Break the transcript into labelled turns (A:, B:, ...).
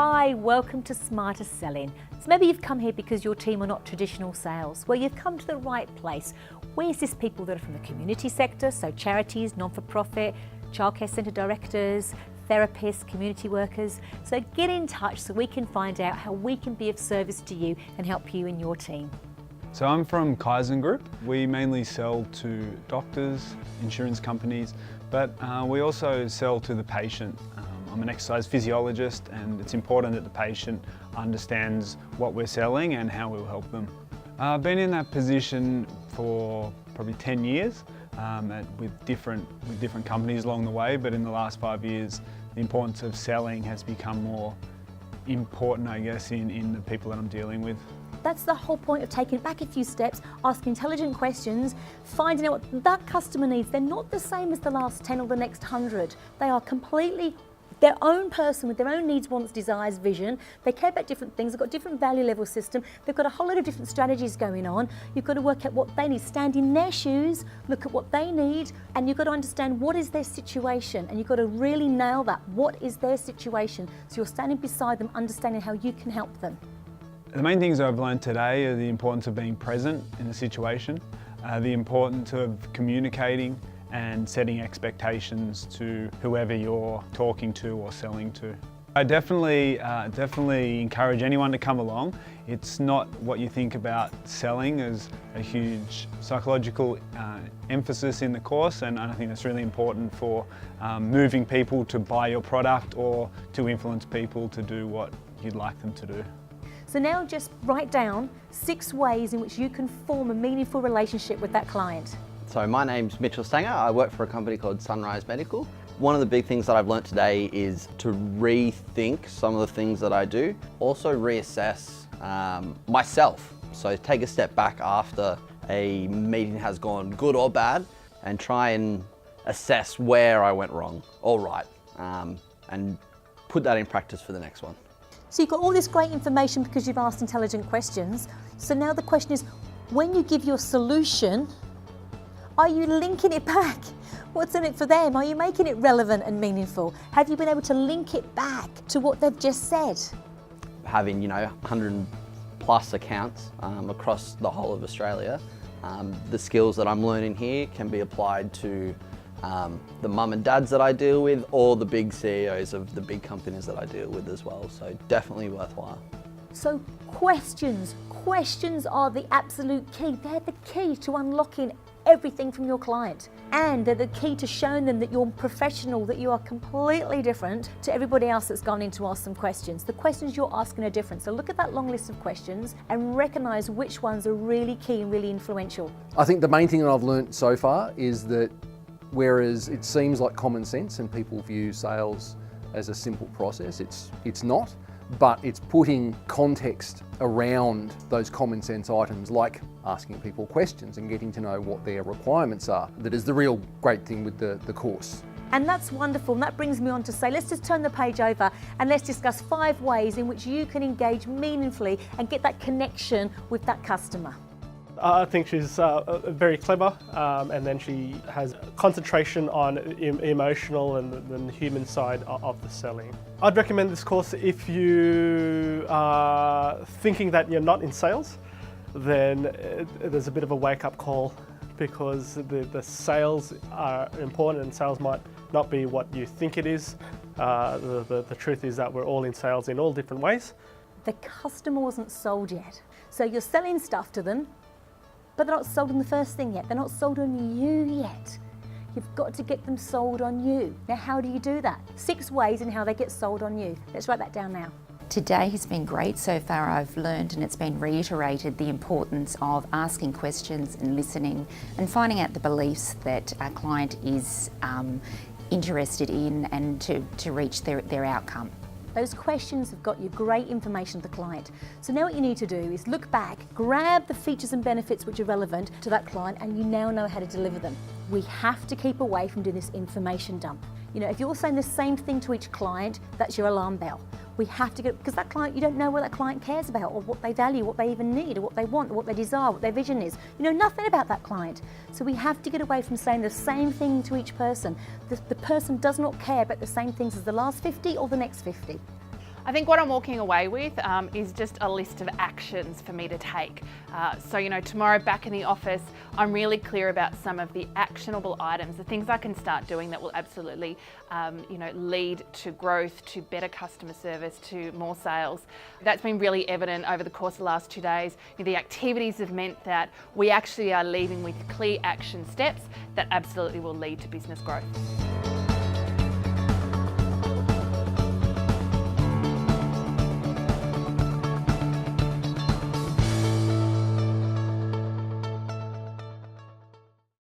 A: Hi, welcome to Smarter Selling. So maybe you've come here because your team are not traditional sales. Well, you've come to the right place. We assist people that are from the community sector, so charities, non-for-profit, childcare centre directors, therapists, community workers. So get in touch so we can find out how we can be of service to you and help you and your team.
B: So I'm from Kaizen Group. We mainly sell to doctors, insurance companies, but we also sell to the patient. I'm an exercise physiologist, and it's important that the patient understands what we're selling and how we'll help them. I've been in that position for probably 10 years with different companies along the way, but in the last 5 years the importance of selling has become more important, I guess, in the people that I'm dealing with.
A: That's the whole point of taking it back a few steps, asking intelligent questions, finding out what that customer needs. They're not the same as the last 10 or the next 100. They are completely their own person with their own needs, wants, desires, vision. They care about different things. They've got a different value level system. They've got a whole lot of different strategies going on. You've got to work out what they need, stand in their shoes, look at what they need, and you've got to understand what is their situation, and you've got to really nail that. What is their situation? So you're standing beside them, understanding how you can help them.
B: The main things I've learned today are the importance of being present in the situation, the importance of communicating and setting expectations to whoever you're talking to or selling to. I definitely encourage anyone to come along. It's not what you think about selling. There's a huge psychological emphasis in the course, and I think that's really important for moving people to buy your product or to influence people to do what you'd like them to do.
A: So now just write down 6 ways in which you can form a meaningful relationship with that client.
C: So my name's Mitchell Stanger. I work for a company called Sunrise Medical. One of the big things that I've learnt today is to rethink some of the things that I do. Also reassess myself. So take a step back after a meeting has gone good or bad and try and assess where I went wrong or right, and put that in practice for the next one.
A: So you've got all this great information because you've asked intelligent questions. So now the question is, when you give your solution, are you linking it back? What's in it for them? Are you making it relevant and meaningful? Have you been able to link it back to what they've just said? Having,
C: 100 plus accounts across the whole of Australia, the skills that I'm learning here can be applied to the mum and dads that I deal with, or the big CEOs of the big companies that I deal with as well. So definitely worthwhile. So questions are the absolute key. They're the key to unlocking everything from your client, and they're the key to showing them that you're professional, that you are completely different to everybody else that's gone in to ask some questions. The questions you're asking are different. So look at that long list of questions and recognise which ones are really key and really influential.
D: I think the main thing that I've learnt so far is that whereas it seems like common sense and people view sales as a simple process, it's not, but it's putting context around those common sense items, like asking people questions and getting to know what their requirements are. That is the real great thing with the course.
A: And that's wonderful, and that brings me on to say, let's just turn the page over and let's discuss 5 ways in which you can engage meaningfully and get that connection with that customer.
E: I think she's very clever, and then she has concentration on emotional and the human side of the selling. I'd recommend this course if you are thinking that you're not in sales. Then there's a bit of a wake-up call, because the sales are important, and sales might not be what you think it is. The truth is that we're all in sales in all different ways.
A: The customer wasn't sold yet. So you're selling stuff to them, but they're not sold on the first thing yet. They're not sold on you yet. You've got to get them sold on you. Now, how do you do that? 6 ways in how they get sold on you. Let's write that down now.
F: Today has been great so far. I've learned, and it's been reiterated, the importance of asking questions and listening and finding out the beliefs that our client is interested in, and to reach their outcome.
A: Those questions have got you great information of the client. So now what you need to do is look back, grab the features and benefits which are relevant to that client, and you now know how to deliver them. We have to keep away from doing this information dump. If you're saying the same thing to each client, that's your alarm bell. We have to get, because that client, you don't know what that client cares about, or what they value, what they even need, or what they want, or what they desire, what their vision is. You know nothing about that client. So we have to get away from saying the same thing to each person. The person does not care about the same things as the last 50 or the next 50.
G: I think what I'm walking away with is just a list of actions for me to take. So, you know, tomorrow back in the office, I'm really clear about some of the actionable items, the things I can start doing that will absolutely, you know, lead to growth, to better customer service, to more sales. That's been really evident over the course of the last 2 days. The activities have meant that we actually are leaving with clear action steps that absolutely will lead to business growth.